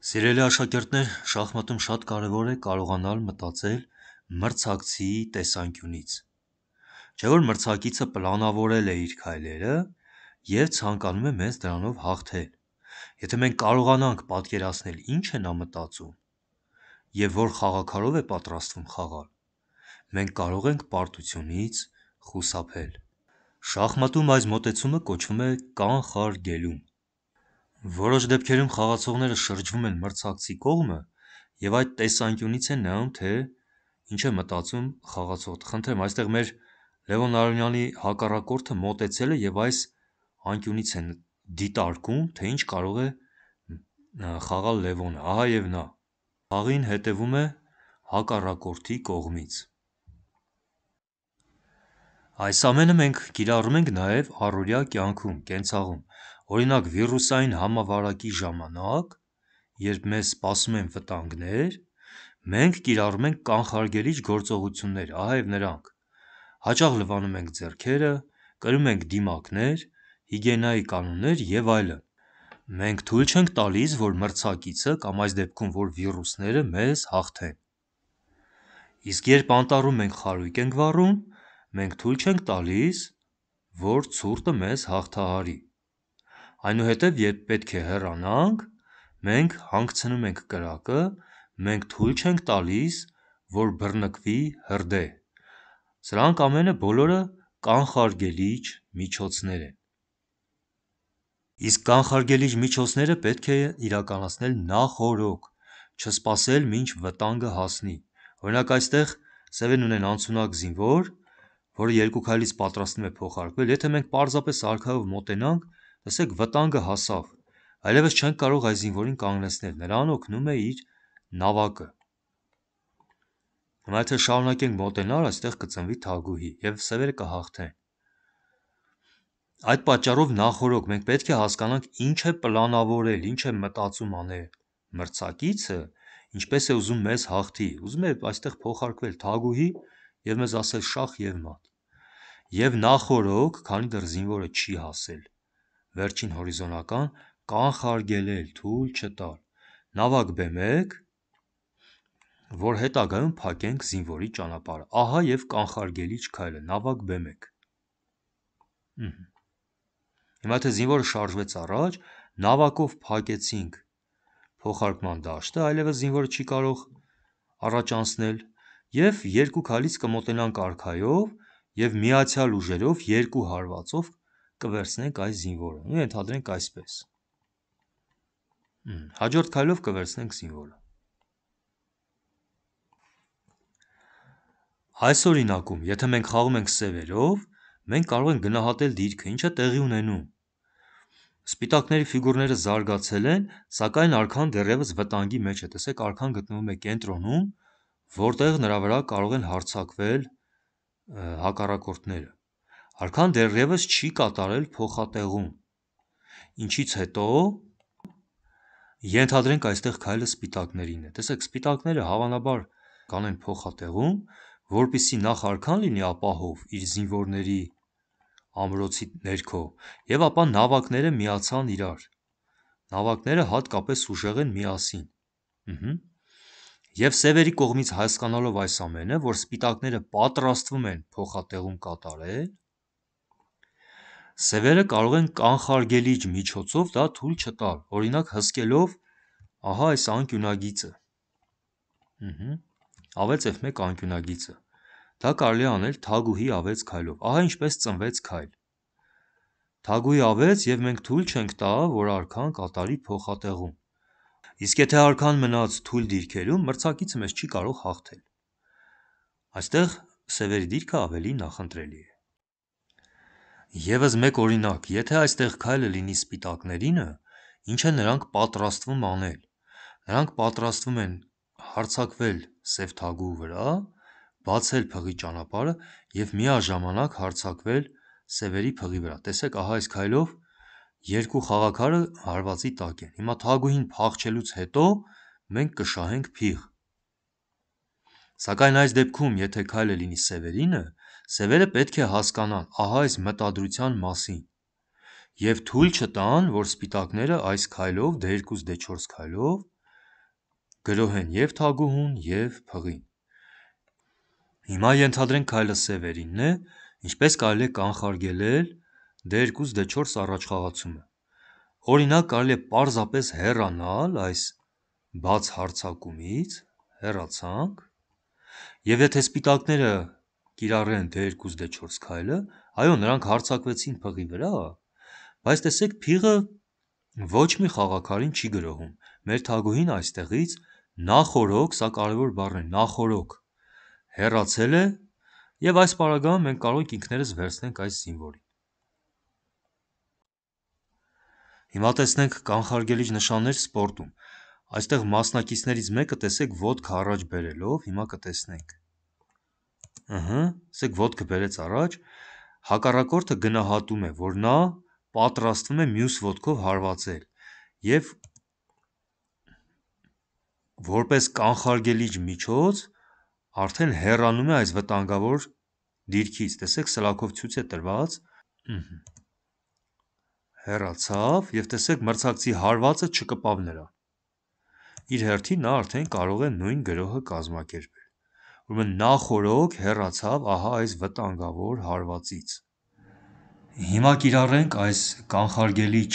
Սիրելի աշակերտներ, շախմատում շատ կարևոր է կարողանալ մտածել մրցակցի տեսանկյունից։ Չէ՞ որ մրցակիցը պլանավորել է իր քայլերը և ցանկանում է մեզ դրանով հաղթել։ Եթե մենք կարողանանք պատկերացնել ինչ է նա մտածում և որ խաղաքարով է պատրաստվում խաղալ, մենք կարող ենք պարտությունից խուսափել։ Շախմատում այս մոտեցումը կոչվում է կանխարգելում։ Որոշ դեպքերում խաղացողները շրջվում են մրցակցի կողմը և այդ տեսանկյունից են նայում, թե ինչ է մտածում խաղացողը։ Խնդրեմ, այստեղ մեր Լևոն Արոնյանի հակառակորդը մոտեցել է և այս անկյունից է դիտարկում, թե ինչ կարող է խաղալ Լևոնը։ Ահա և նա խաղին հետևում է հակառակորդի կողմից։ Այս ամենը մենք կիրառում ենք նաև առօրյա կյանքում, կենցաղում։ Օրինակ, վիրուսային համավարակի ժամանակ, երբ մեզ սպասում են վտանգներ, մենք կիրառում ենք կանխարգելիչ գործողություններ, ահա և նրանք։ Հաճախ լվանում ենք ձեռքերը, կրում ենք դիմակներ, հիգիենայի կանոններ և այլն։ Մենք թույլ չենք տալիս, որ մրցակիցը կամ այս դեպքում, որ վիրուսները մեզ հաղթեն։ Իսկ երբ անտառում մենք խարույկ ենք վառում, մենք թույլ չենք տալիս, որ ցուրտը մեզ հաղթահարի։ Այնուհետև, երբ պետք է հեռանանք, մենք հանգցնում ենք կրակը, մենք թույլ չենք տալիս, որ բռնկվի հրդեհ։ Սրանք ամենը բոլորը կանխարգելիչ միջոցներ են։ Իսկ կանխարգելիչ միջոցները պետք է իրականացնել նախօրոք, չսպասել մինչ վտանգը հասնի։ Օրինակ, այստեղ սևերն ունեն անցունակ զինվոր, որը երկու քայլից պատրաստվում է փոխարկվել։ Եթե մենք պարզապես արքայով մոտենանք, տեսեք, վտանգը հասավ, այլևս չենք կարող այս զինվորին կանգնեցնել, նրան օգնում է իր նավակը։ Հիմա եթե շարունակենք մոտենալ, այստեղ կծնվի թագուհի, և սևերը կհաղթեն։ Այդ պատճառով նախօրոք մենք պետք է հասկանանք ինչ է պլանավորել, ինչ է մտածում անել մրցակիցը, ինչպես է ուզում մեզ հաղթի, ուզում է այստեղ փոխարկվել թագուհի և մեզ ասել շախ և մատ։ Եվ նախօրոք, քանի դեռ զինվորը չի հասել վերջին հորիզոնական, կանխարգելել, թույլ չտալ։ Նավակ բեմեք, որ հետագայում փակենք զինվորի ճանապարհը։ Ահա և կանխարգելիչ քայլը, նավակ բեմեք։ Հիմա եթե զինվորը շարժվեց առաջ, նավակով փակեցինք փոխարկման դաշտը, այլևս զինվորը չի կարող առաջ անցնել և երկու քայլից կմոտենանք արքայով և միացյալ ուժերով երկու հարվածով կվերցնենք այս զինվորը։ Ենթադրենք այսպես։ Հաջորդ քայլով կվերցնենք զինվորը։ Այս օրինակում, եթե մենք խաղում ենք սևերով, մենք կարող ենք գնահատել դիրքը, ինչ է տեղի ունենում։ Սպիտակների ֆիգուրները զարգացել են, սակայն արքան դեռևս վտանգի մեջ է։ Տեսեք, արքան գտնվում է կենտրոնում, որտեղ նրա վրա կարող են հարձակվել հակառակորդները։ Արքան դեռևս չի կատարել փոխատեղում, ինչից հետո ենթադրենք այստեղ քայլը սպիտակներինն է։ Տեսեք, սպիտակները հավանաբար կանեն փոխատեղում, որպեսզի նախ արքան լինի ապահով իր զինվորների ամրոցի ներքո, և ապա նավակները միացան իրար։ Նավակները հատկապես ուժեղ են միասին։ Եվ սևերի կողմից հասկանալով այս ամենը, որ սպիտակները պատրաստվում են փոխատեղում կատարել, սևերը կարող են կանխարգելիչ միջոցով դա թույլ չտալ, օրինակ հսկելով ահա այս անկյունագիծը։ Ավեց F1 անկյունագիծը։ Դա կարելի է անել թագուհի ավեց քայլով։ Ահա ինչպես ծնվեց քայլ։ Թագուհի ավեց և մենք թույլ չենք տա, որ արքան կատարի փոխատեղում։ Իսկ եթե արքան մնաց թույլ դիրքերում, մրցակիցը մեզ չի կարող հաղթել։ Այստեղ սևերի դիրքը ավելի նախընտրելի է։ Եվս մեկ օրինակ, եթե այստեղ քայլը լինի սպիտակներինը, ինչ են նրանք պատրաստվում անել։ Նրանք պատրաստվում են հարձակվել սև թագուհու վրա, բացել փղի ճանապարհը և միաժամանակ հարձակվել սևերի փղի վրա։ Տեսեք, ահա այս քայլով երկու խաղաքարը հարվածի տակ են։ Հիմա թագուհին փախչելուց հետո մենք կշահենք փիղ։ Սակայն այս դեպքում, եթե քայլը լինի սևերինը, սևերը պետք է հասկանան ահա այս մտադրության մասին և թույլ չտան, որ սպիտակները այս քայլով, D2, D4 քայլով գրոհեն և թագուհուն և փղին։ Հիմա ենթադրենք քայլը սևերինն է, ինչպես կարելի է կանխարգելել D2 D4 առաջխաղացումը։ Օրինակ կարելի է պարզապես հեռանալ այս բաց հարձակումից, հեռացանք, և եթե սպիտակները կիրառեն D2 D4 քայլը, այո, նրանք հարձակվեցին փղի վրա, բայց տեսեք փիղը ոչ մի խաղաքարին չի գրոհում, մեր թագուհին այստեղից նախօրոք, սա կարևոր բառն է, նախօրոք հեռացել է, և այս պարագայում մենք կարող ենք ինքներս վերցնենք այս զինվորին։ Հիմա տեսնենք կանխարգելիչ նշաններ սպորտում։ Այստեղ մասնակիցներից մեկը տեսեք ոտքը առաջ բերելով, հիմա կտեսնենք։ Տեսեք ոտքը բերեց առաջ, հակառակորդը գնահատում է, որ նա պատրաստվում է մյուս ոտքով հարվածել և որպես կանխարգելիչ միջոց արդեն հեռանում է այս վտանգավոր դիրքից, տեսեք սլաքով ցույց է տրված, հեռացավ և տեսեք մրցակցի հարվածը չկպավ նրան, իր հերթին նա արդեն կարող է նույն գրոհը կազմակերպել, ուրեմն նախօրոք հեռացավ ահա այս վտանգավոր հարվածից։ Հիմա կիրառենք այս կանխարգելիչ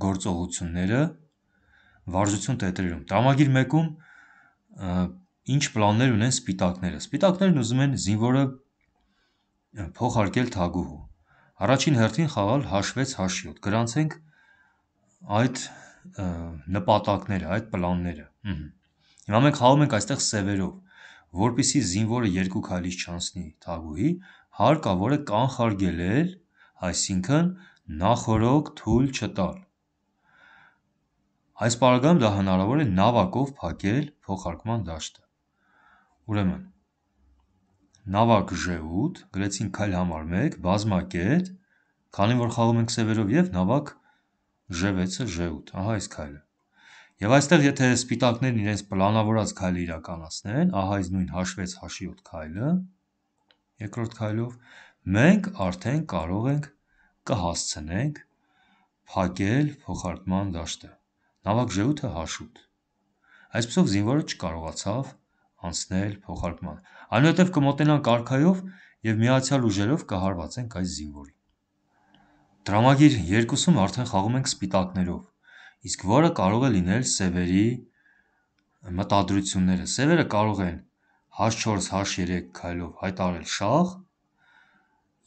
գործողությունները վարժություն տետրերում։ Տրամագիր 1-ում ինչ պլաններ ունեն սպիտակները։ Սպիտակներն ուզում են զինվորը փոխարկել թագուհու, առաջին հերթին խաղալ h6 h7, գրանցենք այդ նպատակները, այդ պլանները։ Հիմա մենք խաղում ենք այստեղ սևերով, որպեսզի զինվորը երկու քայլից չանցնի թագուհի, հարկավոր է կանխարգելել, այսինքն նախօրոք թույլ չտալ։ Այս պարագայում դա հնարավոր է նավակով փակել փոխարկման դաշտը։ Ուրեմն նավակ G8, գրեցինք քայլ համար 1, բազմակետ, քանի որ խաղում ենք սևերով, և նավակ G6-ը G8, ահա այս քայլը։ Եվ այստեղ եթե սպիտակներն իրենց պլանավորած քայլը իրականացնեն, ահա այս նույն h6 h7 քայլը, երկրորդ քայլով, մենք արդեն կարող ենք կհասցնենք փակել փոխարկման դաշտը, նավակ G8-ը h8, այսպիսով զինվորը չկարողացավ անցնել փոխարկմանը, այնուհետև կմոտենանք արքայով և միացյալ ուժերով կհարվածենք այս զինվորին։ Տրամագիր 2-ում արդեն խաղում ենք սպիտակներով, իսկ որը կարող է լինել սևերի մտադրությունները։ Սևերը կարող են h4 h3 քայլով հայտարարել շահ,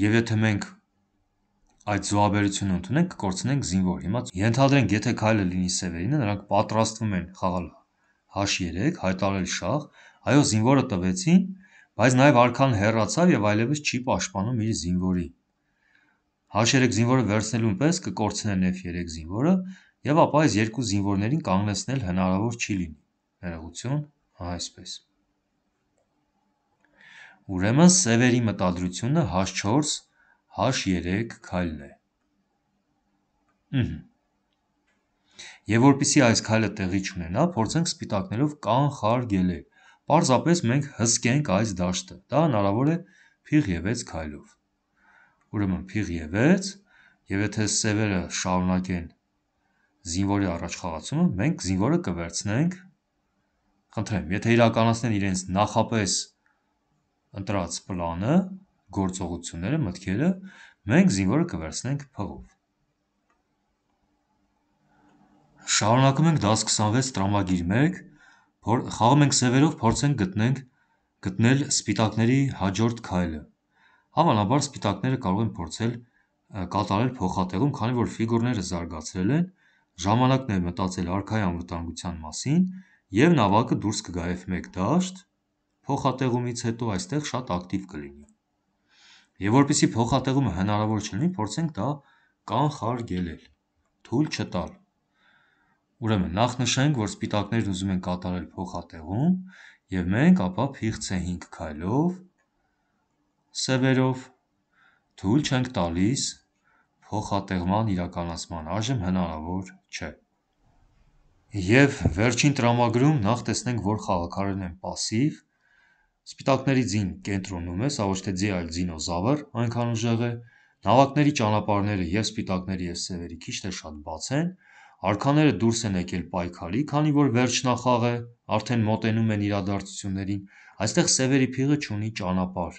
և եթե մենք այդ զոհաբերությունը ընդունենք, կկորցնենք զինվոր։ Հիմա ենթադրենք, եթե քայլը լինի սևերինը, նրանք պատրաստվում են խաղալ h3, հայտարարել շահ, այո, զինվորը տվեցին, բայց նաև արքան հեռացավ և այլևս չի պաշտպանում իր զինվորին։ h3 զինվորը վերցնելուն պես կկորցնեն f3 զինվորը, և ապա այս երկու զինվորներին կանգնեցնել հնարավոր չի լինի։ Ներողություն, այսպես։ Ուրեմն սևերի մտադրությունը h4 h3 քայլն է։ Եվ որպեսզի այս քայլը տեղի չունենա, փորձենք սպիտակներով կանխարգելել, պարզապես մենք հսկենք այս դաշտը, դա հնարավոր է փիղ e6 քայլով։ Ուրեմն փիղ e6, և եթե սևերը շարունակեն զինվորի առաջխաղացումը, մենք զինվորը կվերցնենք, խնդրեմ, եթե իրականացնեն իրենց նախապես ընտրած պլանը, գործողությունները, մտքերը, մենք զինվորը կվերցնենք փղով։ Շարունակում ենք դաս 26 տրամագիր 1, խաղում ենք սևերով, փորձենք գտնել սպիտակների հաջորդ քայլը։ Հավանաբար սպիտակները կարող են փորձել կատարել փոխատեղում, քանի որ ֆիգուրները զարգացրել են, ժամանակն է մտածել արքայի անվտանգության մասին, և նավակը դուրս կգա f1 դաշտ, փոխատեղումից հետո այստեղ շատ ակտիվ կլինի։ Եվ որպեսզի փոխատեղումը հնարավոր չլինի, փորձենք դա կանխարգելել, թույլ չտալ։ Ուրեմն նախ նշենք, որ սպիտակներն ուզում են կատարել փոխատեղում, և մենք ապա փիղ c5 քայլով, սևերով, թույլ չենք տալիս փոխատեղման իրականացման, այժմ հնարավոր չէ։ Եվ վերջին տրամագրում նախ տեսնենք, որ խաղաքարերն են պասիվ, սպիտակների ձին կենտրոնում է, սա ոչ թե ձի, այլ դինոզավր, այնքան ուժեղ է, նավակների ճանապարհները և սպիտակների և սևերի քիչ թե շատ բաց են, Արքաները դուրս են եկել պայքարի, քանի որ վերջնախաղ է, արդեն մոտենում են իրադարձություններին, այստեղ սևերի փիղը չունի ճանապարհ։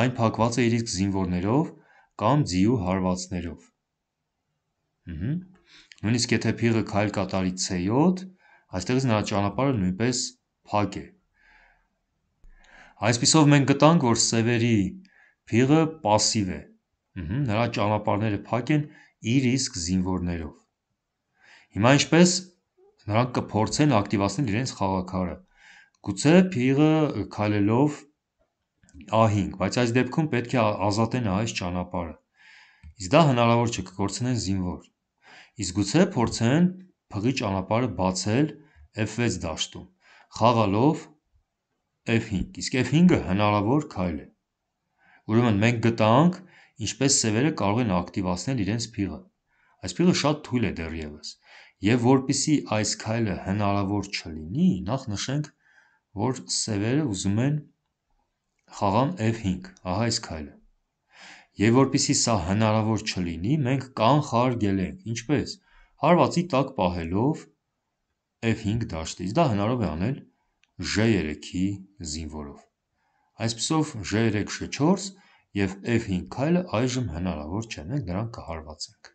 Այն փակված է իր իսկ զինվորներով կամ ձիու հարվածներով։ Նույնիսկ եթե փիղը քայլ կատարի C7, այստեղից նրա ճանապարհը նույնպես փակ է։ Այսպիսով մենք գտանք, որ սևերի փիղը պասիվ է, նրա ճանապարհները փակ են իր իսկ զինվորներով։ Հիմա ինչպես նրանք կփորձեն ակտիվացնել իրենց խաղաքարը։ Գուցե փիղը քայլելով A5, բայց այս դեպքում պետք է ազատեն այս ճանապարհը, իսկ դա հնարավոր չէ, կկորցնեն զինվոր։ Իսկ գուցե փորձեն փղի ճանապարհը բացել F6 դաշտում, խաղալով F5, իսկ F5-ը հնարավոր քայլ է։ Ուրեմն մենք գտանք, ինչպես սևերը կարող են ակտիվացնել իրենց փիղը։ Այս փիղը շատ թույլ է դեռևս, և որպեսզի այս քայլը հնարավոր չլինի, նախ նշենք, որ սևերը ուզում են խաղան F5, ահա այս քայլը։ Եվ որպեսզի սա հնարավոր չլինի, մենք կանխարգելենք, ինչպես, հարվածի տակ պահելով F5 դաշտը, իսկ դա հնարավոր է անել G3-ի զինվորով։ Այսպիսով G3, G4 և F5 քայլը այժմ հնարավոր չէ, մենք նրան կհարվածենք։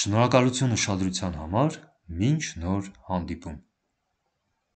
Շնորհակալություն ուշադրության համար, մինչ նոր հանդիպում։